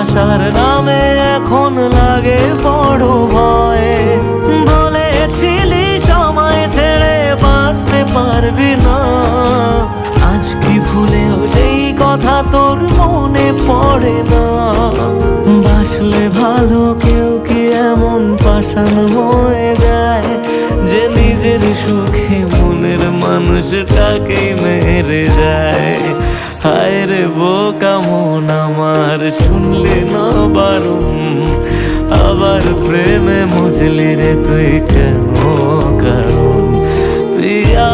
ভালোবাসার নামে এখন লাগে বড় ভয়। বলেছিলি সময় ছেড়ে বাঁচতে পারবি না, আজ কি ভুলেও সেই কথা তোর মনে পড়ে না? বাসলে ভালো কেউ কি এমন পাষাণ হয়ে যায় যে নিজের সুখে মনের মানুষটাকেই মেরে যায়? হায় রে বোকা মন আমার, শুনলি না বারণ, আবার প্রেমে মজলি রে তুই কেন কারণ? পিয়া